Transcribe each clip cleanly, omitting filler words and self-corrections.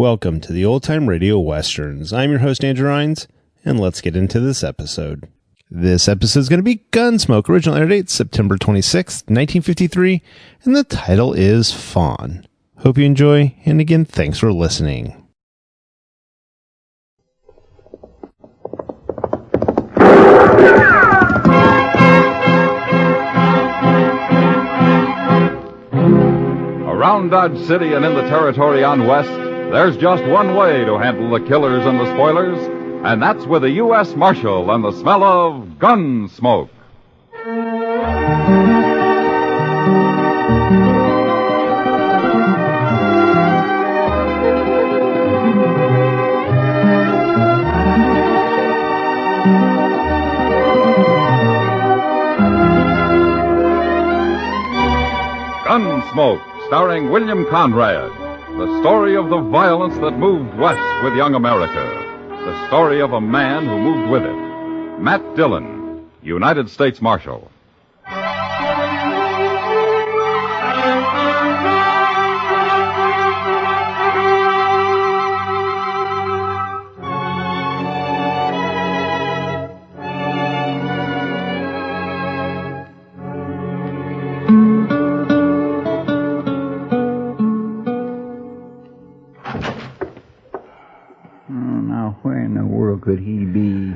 Welcome to the Old Time Radio Westerns. I'm your host, Andrew Rhynes, and let's get into this episode. This episode is going to be Gunsmoke. Original air date September 26th, 1953, and the title is Fawn. Hope you enjoy, and again, thanks for listening. Around Dodge City and in the territory on West, there's just one way to handle the killers and the spoilers, and that's with a U.S. Marshal and the smell of Gunsmoke. Gunsmoke, starring William Conrad. The story of the violence that moved west with young America. The story of a man who moved with it. Matt Dillon, United States Marshal. Could he be?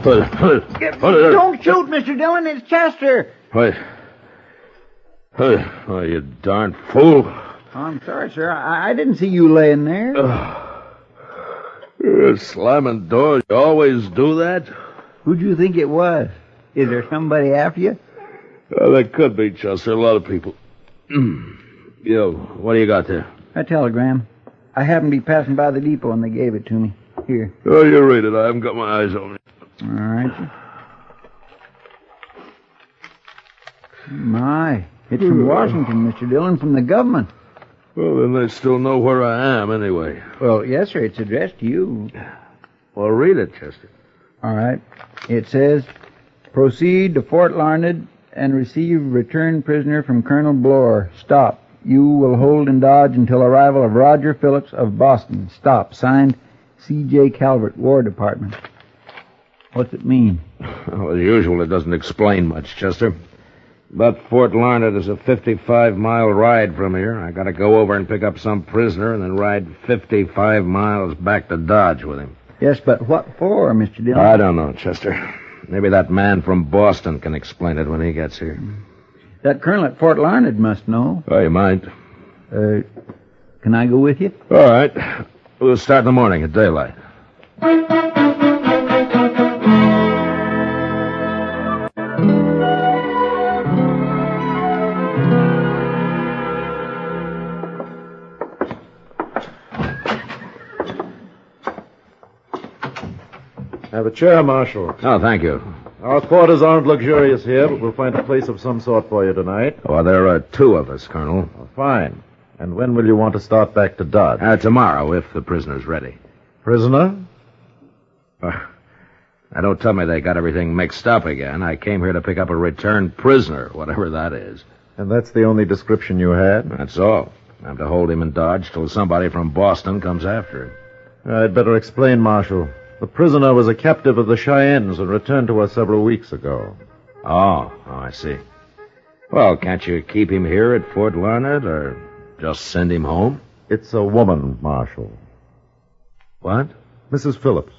Don't shoot, Mr. Dillon. It's Chester. Wait. Oh, you darn fool. I'm sorry, sir. I didn't see you laying there. You're slamming doors. You always do that? Who'd you think it was? Is there somebody after you? There could be, Chester. A lot of people. Yo, what do you got there? A telegram. I happened to be passing by the depot and they gave it to me. Here. Oh, you read it. I haven't got my eyes on it. All right, sir. My, it's from Washington, Mr. Dillon, from the government. Well, then they still know where I am anyway. Well, yes, sir. It's addressed to you. Well, read it, Chester. All right. It says, proceed to Fort Larned and receive return prisoner from Colonel Bloor. Stop. You will hold in Dodge until arrival of Roger Phillips of Boston. Stop. Signed, C.J. Calvert, War Department. What's it mean? Well, as usual, it doesn't explain much, Chester. But Fort Larned is a 55-mile ride from here. I gotta go over and pick up some prisoner and then ride 55 miles back to Dodge with him. Yes, but what for, Mr. Dillon? I don't know, Chester. Maybe that man from Boston can explain it when he gets here. That colonel at Fort Larned must know. Oh, you might. Can I go with you? All right. We'll start in the morning at daylight. Have a chair, Marshal. Oh, thank you. Our quarters aren't luxurious here, but we'll find a place of some sort for you tonight. Oh, there are two of us, Colonel. Oh, fine. And when will you want to start back to Dodge? Tomorrow, if the prisoner's ready. Prisoner? Now, don't tell me they got everything mixed up again. I came here to pick up a returned prisoner, whatever that is. And that's the only description you had? That's all. I'm to hold him in Dodge till somebody from Boston comes after him. I'd better explain, Marshal. The prisoner was a captive of the Cheyennes and returned to us several weeks ago. Oh, I see. Well, can't you keep him here at Fort Larned, or just send him home? It's a woman, Marshal. What? Mrs. Phillips.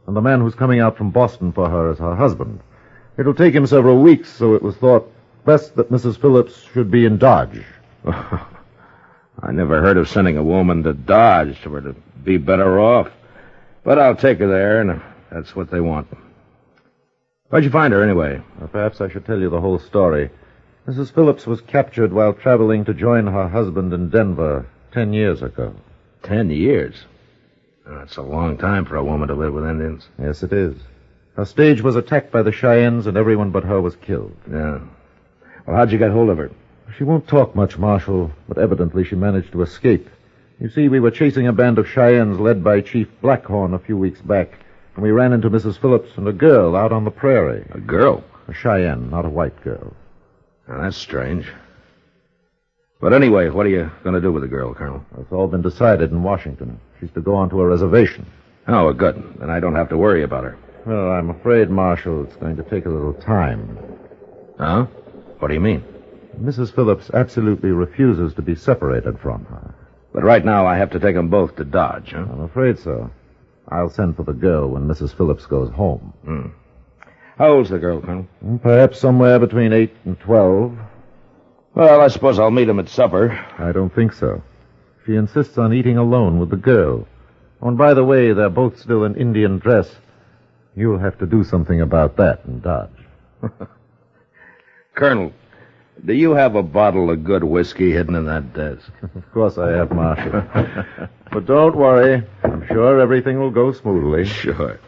And the man who's coming out from Boston for her is her husband. It'll take him several weeks, so it was thought best that Mrs. Phillips should be in Dodge. I never heard of sending a woman to Dodge for her to be better off. But I'll take her there, and if that's what they want. Where'd you find her, anyway? Well, perhaps I should tell you the whole story. Mrs. Phillips was captured while traveling to join her husband in Denver 10 years ago. 10 years? That's a long time for a woman to live with Indians. Yes, it is. Her stage was attacked by the Cheyennes, and everyone but her was killed. Yeah. Well, how'd you get hold of her? She won't talk much, Marshal, but evidently she managed to escape. You see, we were chasing a band of Cheyennes led by Chief Blackhorn a few weeks back, and we ran into Mrs. Phillips and a girl out on the prairie. A girl? A Cheyenne, not a white girl. Now, that's strange. But anyway, what are you going to do with the girl, Colonel? It's all been decided in Washington. She's to go onto a reservation. Oh, good. Then I don't have to worry about her. Well, I'm afraid, Marshal, it's going to take a little time. Huh? What do you mean? Mrs. Phillips absolutely refuses to be separated from her. But right now I have to take them both to Dodge, huh? I'm afraid so. I'll send for the girl when Mrs. Phillips goes home. How old's the girl, Colonel? Perhaps somewhere between 8 and 12. Well, I suppose I'll meet him at supper. I don't think so. She insists on eating alone with the girl. Oh, and by the way, they're both still in Indian dress. You'll have to do something about that in Dodge. Colonel, do you have a bottle of good whiskey hidden in that desk? Of course I have, Marshal. But don't worry. I'm sure everything will go smoothly. Sure.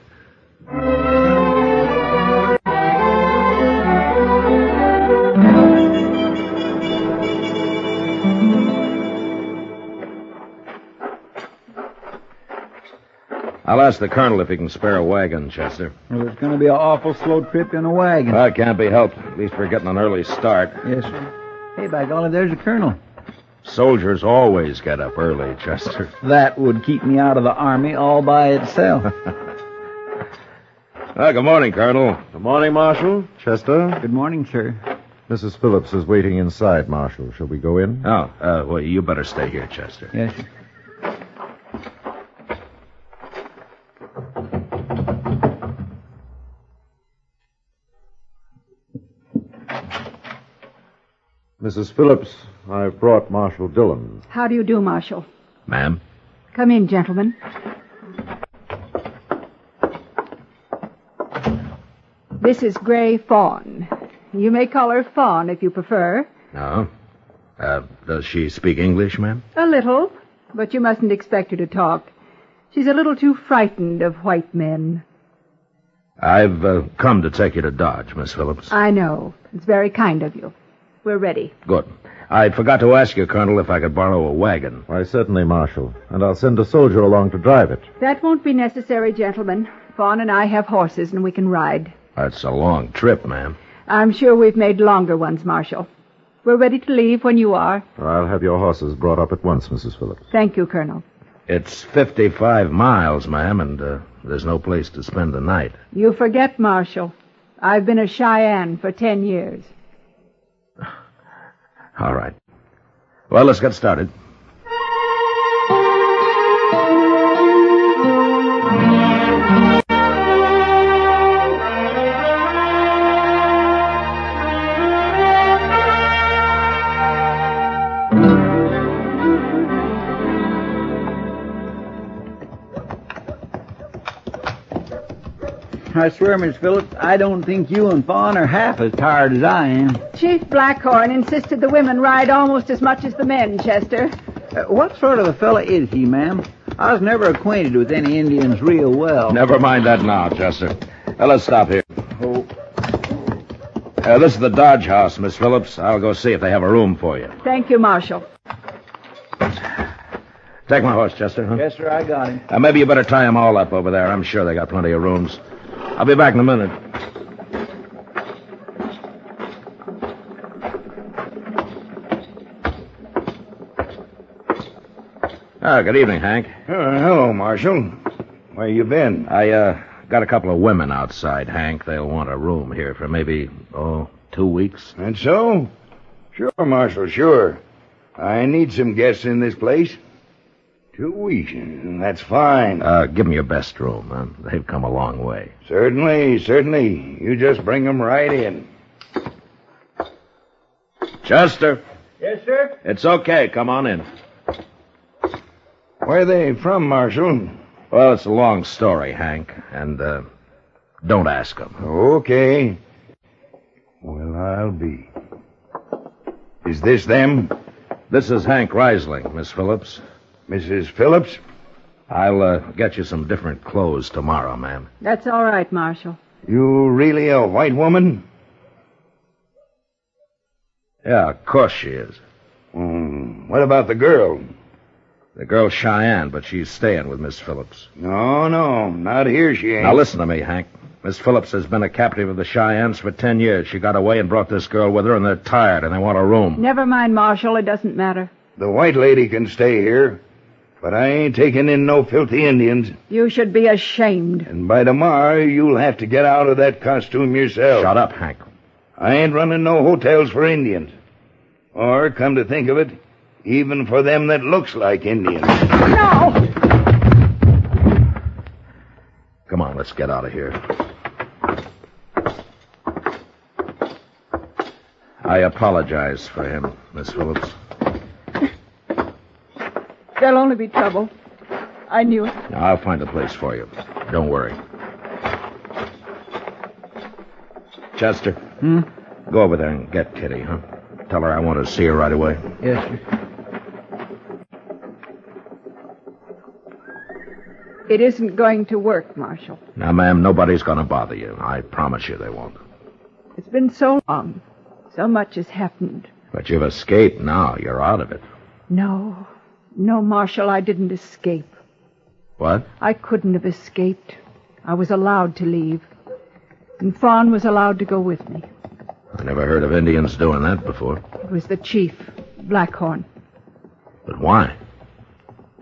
I'll ask the colonel if he can spare a wagon, Chester. Well, it's going to be an awful slow trip in a wagon. Well, it can't be helped. At least we're getting an early start. Yes, sir. Hey, by golly, there's the colonel. Soldiers always get up early, Chester. That would keep me out of the Army all by itself. Good morning, Colonel. Good morning, Marshal. Chester? Good morning, sir. Mrs. Phillips is waiting inside, Marshal. Shall we go in? Well, you better stay here, Chester. Yes, sir. Mrs. Phillips, I've brought Marshal Dillon. How do you do, Marshal? Ma'am? Come in, gentlemen. This is Gray Fawn. You may call her Fawn if you prefer. No. Does she speak English, ma'am? A little, but you mustn't expect her to talk. She's a little too frightened of white men. I've come to take you to Dodge, Miss Phillips. I know. It's very kind of you. We're ready. Good. I forgot to ask you, Colonel, if I could borrow a wagon. Why, certainly, Marshal. And I'll send a soldier along to drive it. That won't be necessary, gentlemen. Fawn and I have horses, and we can ride. That's a long trip, ma'am. I'm sure we've made longer ones, Marshal. We're ready to leave when you are. I'll have your horses brought up at once, Mrs. Phillips. Thank you, Colonel. It's 55 miles, ma'am, and there's no place to spend the night. You forget, Marshal. I've been a Cheyenne for 10 years. All right. Well, let's get started. I swear, Miss Phillips, I don't think you and Fawn are half as tired as I am. Chief Blackhorn insisted the women ride almost as much as the men, Chester. What sort of a fella is he, ma'am? I was never acquainted with any Indians real well. Never mind that now, Chester. Let's stop here. Oh. This is the Dodge house, Miss Phillips. I'll go see if they have a room for you. Thank you, Marshal. Take my horse, Chester, huh? Yes, sir, I got him. Maybe you better tie them all up over there. I'm sure they got plenty of rooms. I'll be back in a minute. Good evening, Hank. Hello, Marshal. Where you been? I got a couple of women outside, Hank. They'll want a room here for maybe, 2 weeks. And so? Sure, Marshal, sure. I need some guests in this place. 2 weeks. That's fine. Give them your best room. They've come a long way. Certainly, certainly. You just bring them right in. Chester. Yes, sir? It's okay. Come on in. Where are they from, Marshal? Well, it's a long story, Hank. And, don't ask them. Okay. Well, I'll be. Is this them? This is Hank Risling, Miss Phillips. Mrs. Phillips? I'll get you some different clothes tomorrow, ma'am. That's all right, Marshal. You really a white woman? Yeah, of course she is. What about the girl? The girl's Cheyenne, but she's staying with Miss Phillips. No, not here she ain't. Now listen to me, Hank. Miss Phillips has been a captive of the Cheyennes for 10 years. She got away and brought this girl with her, and they're tired, and they want a room. Never mind, Marshal. It doesn't matter. The white lady can stay here, but I ain't taking in no filthy Indians. You should be ashamed. And by tomorrow, you'll have to get out of that costume yourself. Shut up, Hank. I ain't running no hotels for Indians. Or, come to think of it, even for them that looks like Indians. No! Come on, let's get out of here. I apologize for him, Miss Phillips. There'll only be trouble. I knew it. Now, I'll find a place for you. Don't worry. Chester. Go over there and get Kitty, huh? Tell her I want to see her right away. Yes, sir. It isn't going to work, Marshal. Now, ma'am, nobody's going to bother you. I promise you they won't. It's been so long. So much has happened. But you've escaped now. You're out of it. No, Marshal, I didn't escape. What? I couldn't have escaped. I was allowed to leave. And Fawn was allowed to go with me. I never heard of Indians doing that before. It was the chief, Blackhorn. But why?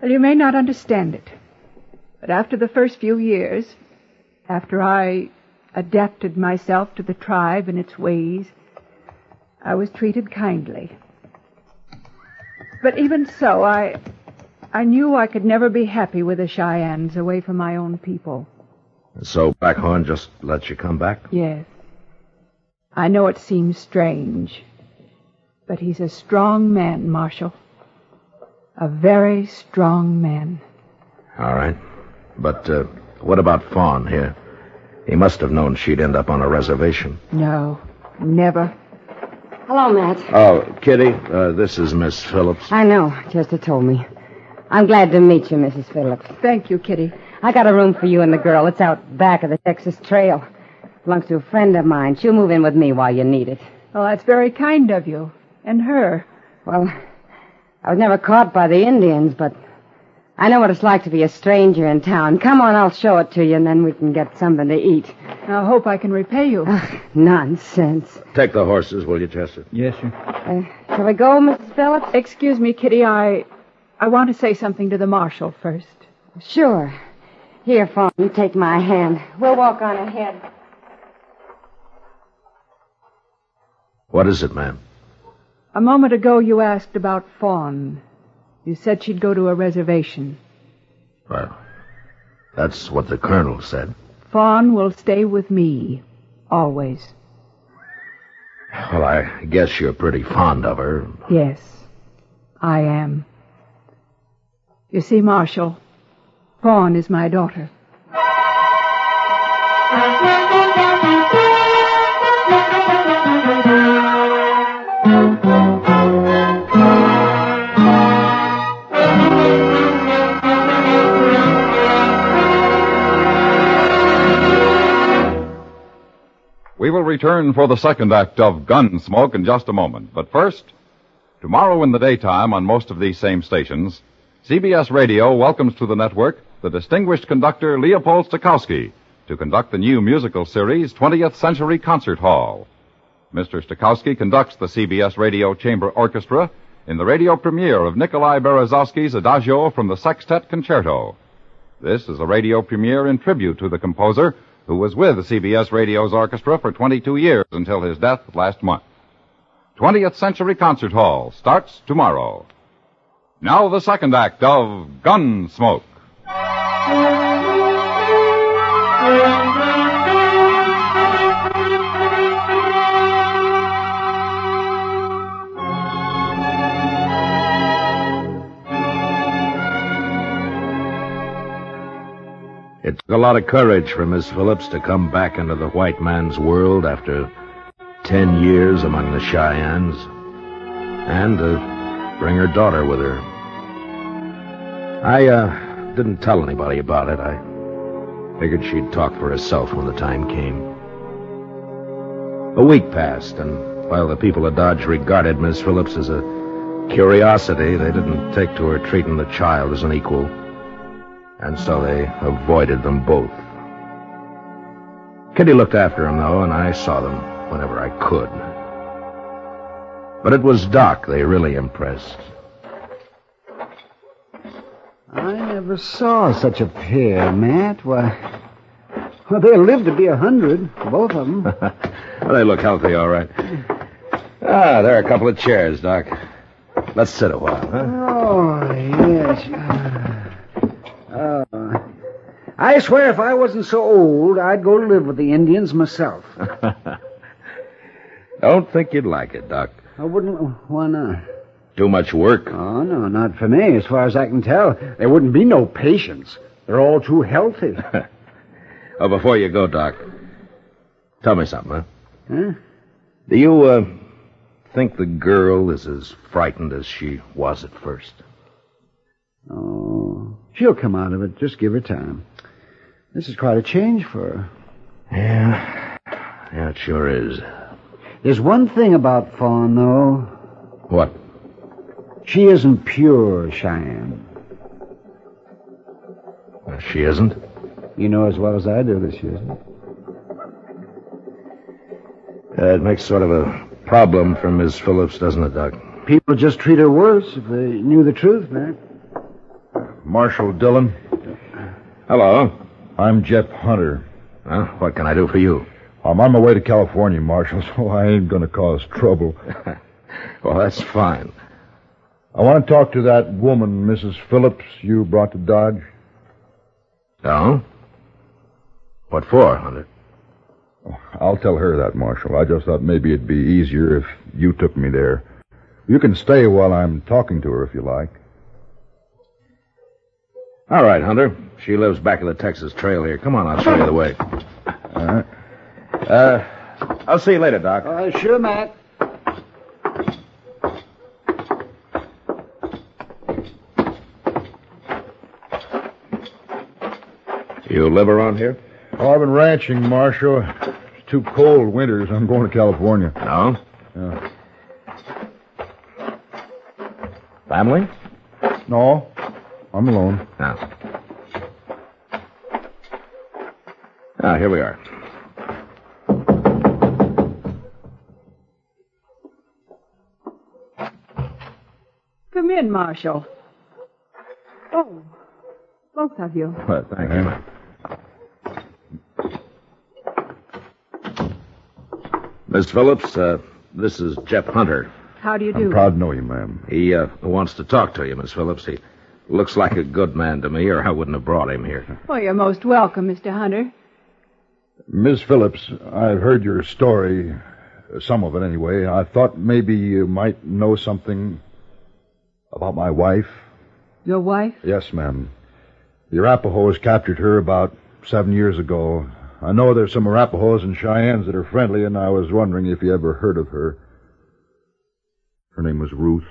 Well, you may not understand it. But after the first few years, after I adapted myself to the tribe and its ways, I was treated kindly. But even so, I knew I could never be happy with the Cheyennes away from my own people. So Blackhorn just let you come back? Yes. I know it seems strange, but he's a strong man, Marshal. A very strong man. All right. But what about Fawn here? He must have known she'd end up on a reservation. No, never. Hello, Matt. Oh, Kitty, this is Miss Phillips. I know. Chester told me. I'm glad to meet you, Mrs. Phillips. Thank you, Kitty. I got a room for you and the girl. It's out back of the Texas Trail. Belongs to a friend of mine. She'll move in with me while you need it. Well, that's very kind of you. And her. Well, I was never caught by the Indians, but I know what it's like to be a stranger in town. Come on, I'll show it to you, and then we can get something to eat. I hope I can repay you. Nonsense. Take the horses, will you, Chester? Yes, sir. Shall we go, Mrs. Phillips? Excuse me, Kitty, I want to say something to the marshal first. Sure. Here, Fawn, you take my hand. We'll walk on ahead. What is it, ma'am? A moment ago you asked about Fawn. You said she'd go to a reservation. Well, that's what the colonel said. Fawn will stay with me. Always. Well, I guess you're pretty fond of her. Yes, I am. You see, Marshal, Fawn is my daughter. We will return for the second act of Gunsmoke in just a moment. But first, tomorrow in the daytime on most of these same stations, CBS Radio welcomes to the network the distinguished conductor Leopold Stokowski to conduct the new musical series 20th Century Concert Hall. Mr. Stokowski conducts the CBS Radio Chamber Orchestra in the radio premiere of Nikolai Berezovsky's Adagio from the Sextet Concerto. This is a radio premiere in tribute to the composer who was with CBS Radio's orchestra for 22 years until his death last month. 20th Century Concert Hall starts tomorrow. Now the second act of Gunsmoke. It took a lot of courage for Miss Phillips to come back into the white man's world after 10 years among the Cheyennes, and to bring her daughter with her. I didn't tell anybody about it. I figured she'd talk for herself when the time came. A week passed, and while the people of Dodge regarded Miss Phillips as a curiosity, they didn't take to her treating the child as an equal. And so they avoided them both. Kitty looked after him, though, and I saw them whenever I could. But it was Doc they really impressed. I never saw such a pair, Matt. Why, well, they'll live to be 100, both of them. Well, they look healthy, all right. There are a couple of chairs, Doc. Let's sit a while, huh? Oh, yes. I swear if I wasn't so old, I'd go live with the Indians myself. Don't think you'd like it, Doc. I wouldn't. Why not? Too much work. Oh, no, not for me. As far as I can tell, there wouldn't be no patients. They're all too healthy. Oh, before you go, Doc, tell me something, huh? Huh? Do you, think the girl is as frightened as she was at first? Oh, she'll come out of it. Just give her time. This is quite a change for her. Yeah, it sure is. There's one thing about Fawn, though. What? She isn't pure Cheyenne. She isn't? You know as well as I do that she isn't. It makes sort of a problem for Miss Phillips, doesn't it, Doc? People just treat her worse if they knew the truth, man. Marshal Dillon. Hello. I'm Jeff Hunter. What can I do for you? I'm on my way to California, Marshal, so I ain't going to cause trouble. Well, that's fine. I want to talk to that woman, Mrs. Phillips, you brought to Dodge. Oh? What for, Hunter? I'll tell her that, Marshal. I just thought maybe it'd be easier if you took me there. You can stay while I'm talking to her if you like. All right, Hunter. She lives back of the Texas Trail here. Come on, I'll show you the way. All right. I'll see you later, Doc. Sure, Matt. You live around here? Oh, I've been ranching, Marshal. It's too cold winters. I'm going to California. No? Yeah. Family? No, I'm alone. No. Here we are. Come in, Marshal. Oh, both of you. Well, thank you. Miss Phillips, this is Jeff Hunter. How do you do? I'm proud to know you, ma'am. He wants to talk to you, Miss Phillips. He looks like a good man to me, or I wouldn't have brought him here. Well, you're most welcome, Mr. Hunter. Miss Phillips, I've heard your story, some of it anyway. I thought maybe you might know something about my wife. Your wife? Yes, ma'am. The Arapahoes captured her about 7 years ago. I know there's some Arapahoes and Cheyennes that are friendly, and I was wondering if you ever heard of her. Her name was Ruth.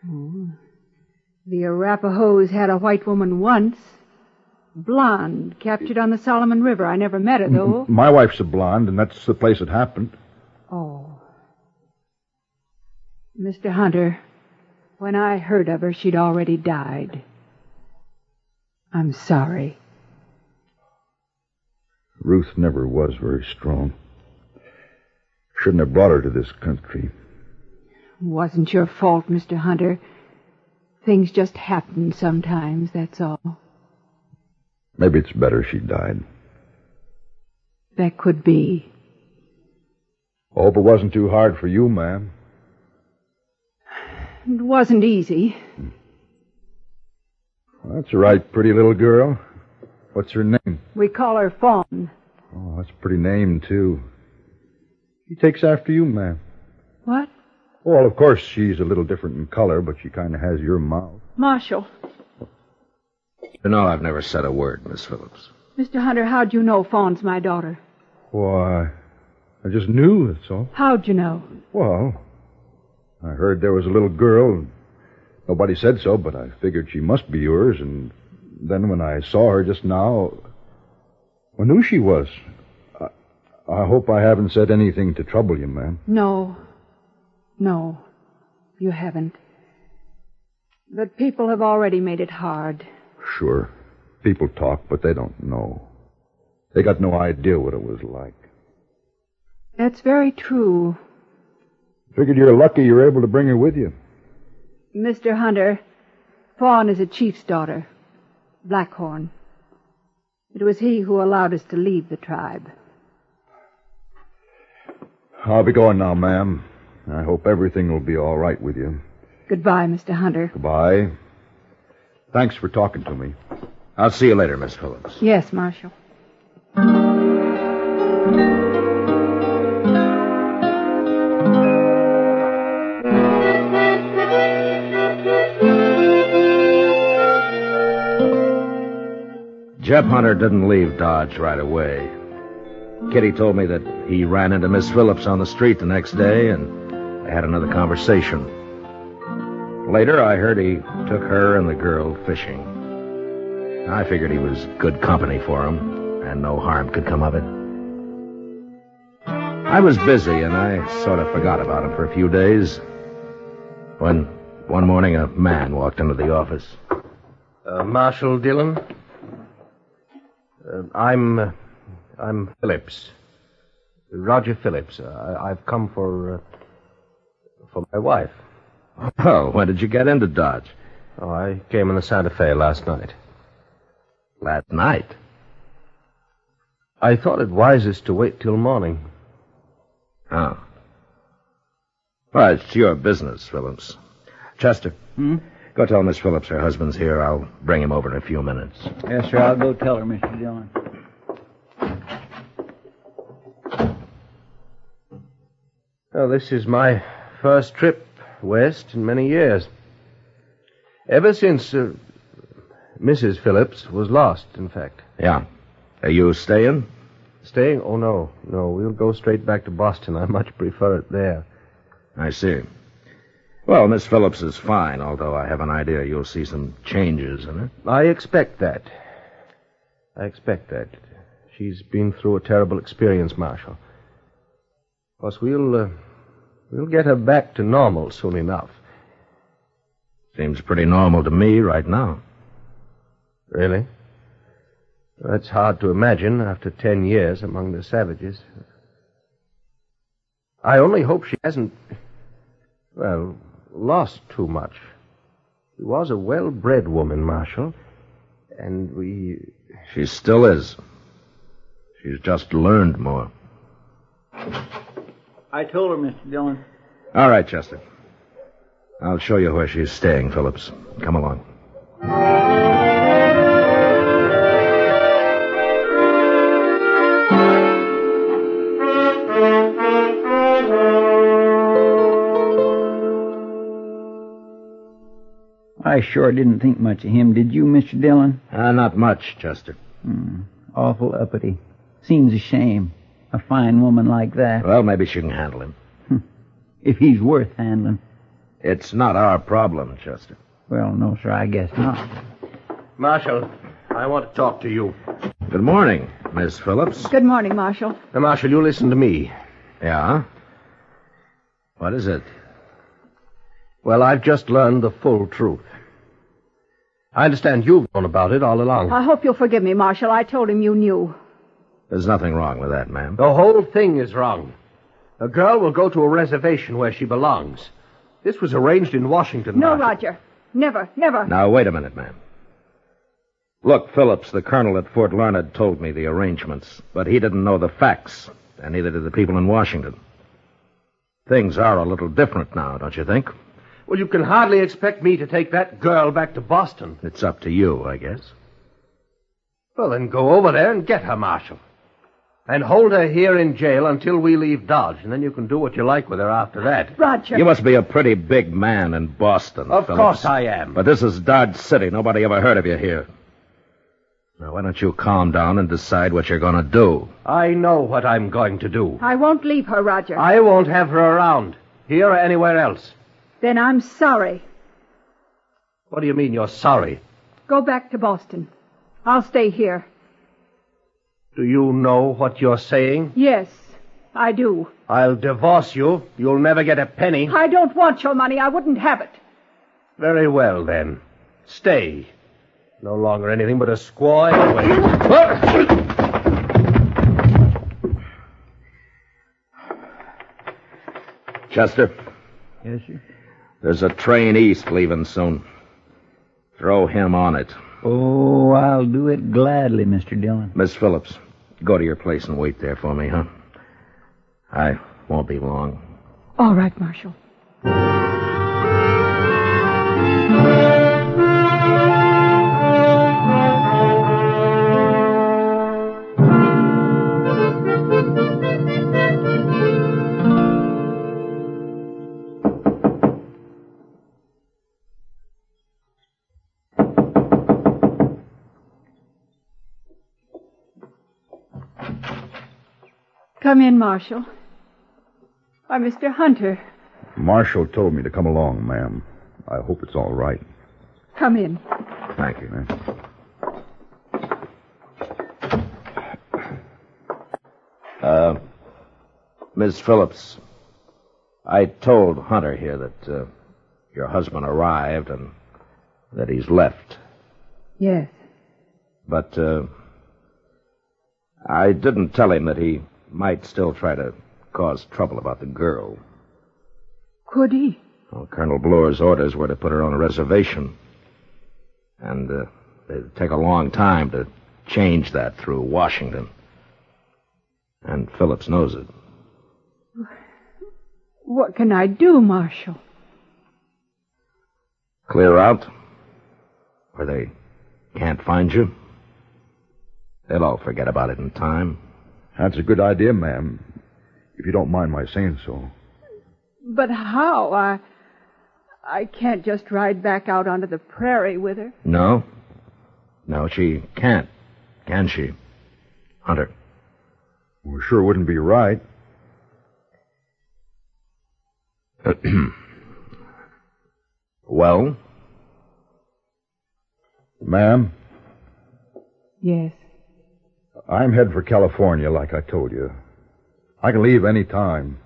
Oh. The Arapahoes had a white woman once. Blonde, captured on the Solomon River. I never met her, though. My wife's a blonde, and that's the place it happened. Oh. Mr. Hunter, when I heard of her, she'd already died. I'm sorry. Ruth never was very strong. Shouldn't have brought her to this country. Wasn't your fault, Mr. Hunter. Things just happen sometimes, that's all. Maybe it's better she died. That could be. I hope it wasn't too hard for you, ma'am. It wasn't easy. Well, that's a right pretty little girl. What's her name? We call her Fawn. Oh, that's a pretty name, too. She takes after you, ma'am. What? Well, of course, she's a little different in color, but she kind of has your mouth. Marshal. You know, I've never said a word, Miss Phillips. Mr. Hunter, how'd you know Fawn's my daughter? Why, I just knew, that's all. How'd you know? Well, I heard there was a little girl. Nobody said so, but I figured she must be yours, and then when I saw her just now, I knew she was. I hope I haven't said anything to trouble you, ma'am. No, you haven't. But people have already made it hard. Sure. People talk, but they don't know. They got no idea what it was like. That's very true. Figured you're lucky you're able to bring her with you. Mr. Hunter, Fawn is a chief's daughter, Blackhorn. It was he who allowed us to leave the tribe. I'll be going now, ma'am. I hope everything will be all right with you. Goodbye, Mr. Hunter. Goodbye. Thanks for talking to me. I'll see you later, Miss Phillips. Yes, Marshal. Jeb Hunter didn't leave Dodge right away. Kitty told me that he ran into Miss Phillips on the street the next day, and they had another conversation. Later, I heard he took her and the girl fishing. I figured he was good company for him, and no harm could come of it. I was busy, and I sort of forgot about him for a few days, when one morning a man walked into the office. Marshal Dillon? I'm Phillips. Roger Phillips. I've come for my wife. Oh, when did you get into Dodge? Oh, I came in the Santa Fe last night. Last night? I thought it wisest to wait till morning. Oh. Well, it's your business, Phillips. Chester, go tell Miss Phillips her husband's here. I'll bring him over in a few minutes. Yes, sir. I'll go tell her, Mr. Dillon. Well, this is my first trip west in many years. Ever since Mrs. Phillips was lost, in fact. Yeah. Are you staying? Staying? Oh, no. No, we'll go straight back to Boston. I much prefer it there. I see. Well, Miss Phillips is fine, although I have an idea you'll see some changes in her. I expect that. She's been through a terrible experience, Marshal. Of course, we'll get her back to normal soon enough. Seems pretty normal to me right now. Really? That's hard to imagine after 10 years among the savages. I only hope she hasn't, lost too much. She was a well-bred woman, Marshal, and She still is. She's just learned more. I told her, Mr. Dillon. All right, Chester. I'll show you where she's staying, Phillips. Come along. I sure didn't think much of him, did you, Mr. Dillon? Not much, Chester. Awful uppity. Seems a shame. A fine woman like that. Well, maybe she can handle him. If he's worth handling. It's not our problem, Chester. Well, no, sir, I guess not. Marshal, I want to talk to you. Good morning, Miss Phillips. Good morning, Marshal. Now, Marshal, you listen to me. Yeah? What is it? Well, I've just learned the full truth. I understand you've known about it all along. I hope you'll forgive me, Marshal. I told him you knew. There's nothing wrong with that, ma'am. The whole thing is wrong. A girl will go to a reservation where she belongs. This was arranged in Washington. No, Marshal. Roger. Never, never. Now, wait a minute, ma'am. Look, Phillips, the colonel at Fort Larned told me the arrangements, but he didn't know the facts, and neither did the people in Washington. Things are a little different now, don't you think? Well, you can hardly expect me to take that girl back to Boston. It's up to you, I guess. Well, then go over there and get her, Marshal. And hold her here in jail until we leave Dodge, and then you can do what you like with her after that. Roger. You must be a pretty big man in Boston, Of Phillips. course I am. But this is Dodge City. Nobody ever heard of you here. Now, why don't you calm down and decide what you're going to do? I know what I'm going to do. I won't leave her, Roger. I won't have her around, here or anywhere else. Then I'm sorry. What do you mean you're sorry? Go back to Boston. I'll stay here. Do you know what you're saying? Yes, I do. I'll divorce you. You'll never get a penny. I don't want your money. I wouldn't have it. Very well, then. Stay. No longer anything but a squaw anyway. Chester, Yes, sir. there's a train east leaving soon. Throw him on it. Oh, I'll do it gladly, Mr. Dillon. Miss Phillips, go to your place and wait there for me, huh? I won't be long. All right, Marshal. Come in, Marshal. Why, Mr. Hunter. Marshal told me to come along, ma'am. I hope it's all right. Come in. Thank you. Miss Phillips, I told Hunter here that your husband arrived and that he's left. Yes. But I didn't tell him that he might still try to cause trouble about the girl. Could he? Well, Colonel Bloor's orders were to put her on a reservation. And it'd take a long time to change that through Washington. And Phillips knows it. What can I do, Marshal? Clear out? Where they can't find you? They'll all forget about it in time. That's a good idea, ma'am. If you don't mind my saying so. But how? I can't just ride back out onto the prairie with her. No. No, she can't. Can she? Hunter. Well, sure wouldn't be right. Well? Ma'am, Yes. I'm heading for California, like I told you. I can leave any time.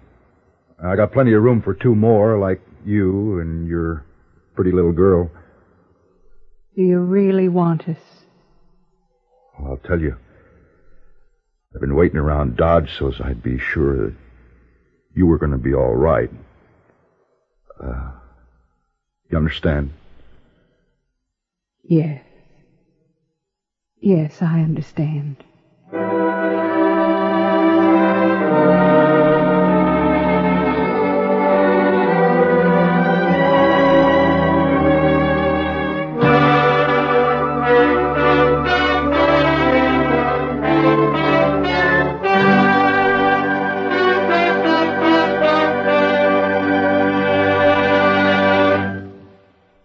I got plenty of room for two more, like you and your pretty little girl. Do you really want us? Well, I'll tell you. I've been waiting around Dodge so's I'd be sure that you were going to be all right. You understand? Yes. Yes, I understand.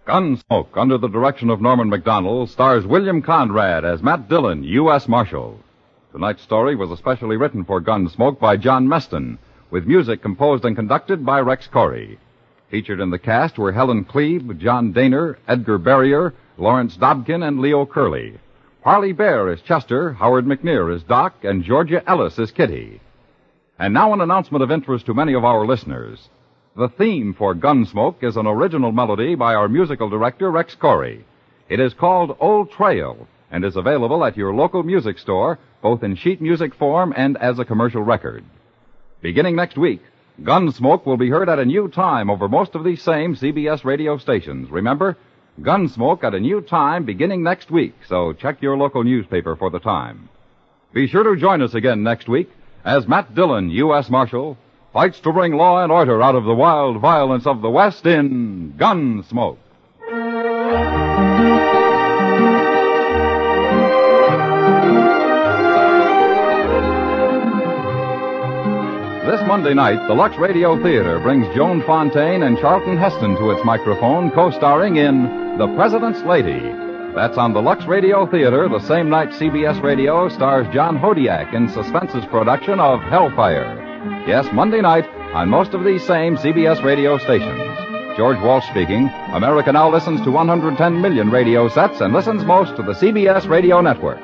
Gunsmoke, under the direction of Norman Macdonnell, stars William Conrad as Matt Dillon, U.S. Marshal. Tonight's story was especially written for Gunsmoke by John Meston, with music composed and conducted by Rex Koury. Featured in the cast were Helen Kleeb, John Dehner, Edgar Barrier, Lawrence Dobkin, and Leo Curley. Parley Baer is Chester, Howard McNear is Doc, and Georgia Ellis is Kitty. And now an announcement of interest to many of our listeners. The theme for Gunsmoke is an original melody by our musical director, Rex Koury. It is called Old Trail and is available at your local music store, both in sheet music form and as a commercial record. Beginning next week, Gunsmoke will be heard at a new time over most of these same CBS radio stations. Remember, Gunsmoke at a new time beginning next week, so check your local newspaper for the time. Be sure to join us again next week as Matt Dillon, U.S. Marshal, fights to bring law and order out of the wild violence of the West in Gunsmoke. This Monday night, the Lux Radio Theater brings Joan Fontaine and Charlton Heston to its microphone, co-starring in The President's Lady. That's on the Lux Radio Theater the same night CBS Radio stars John Hodiak in Suspense's production of Hellfire. Yes, Monday night on most of these same CBS radio stations. George Walsh speaking. America now listens to 110 million radio sets and listens most to the CBS radio network.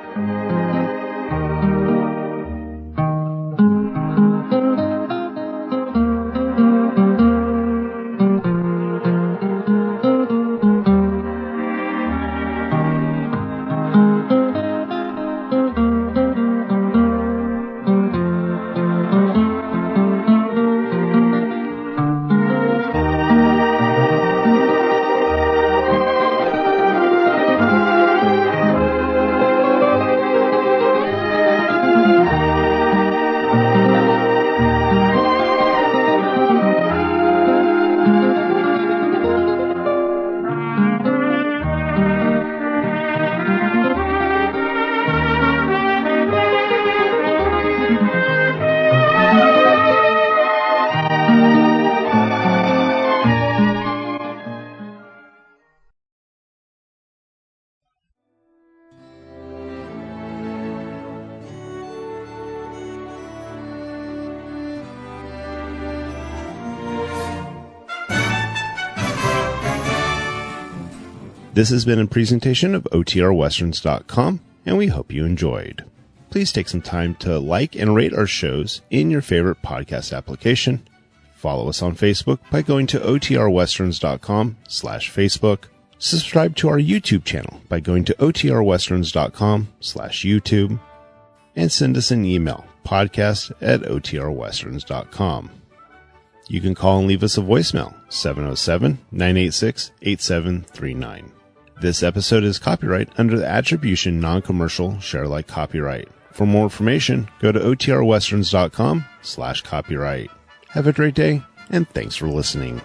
This has been a presentation of OTRWesterns.com, and we hope you enjoyed. Please take some time to like and rate our shows in your favorite podcast application. Follow us on Facebook by going to OTRWesterns.com/Facebook. Subscribe to our YouTube channel by going to OTRWesterns.com/YouTube. And send us an email, podcast@OTRWesterns.com. You can call and leave us a voicemail, 707-986-8739. This episode is copyright under the Attribution Non-Commercial Share-alike copyright. For more information, go to OTRWesterns.com/copyright. Have a great day, and thanks for listening.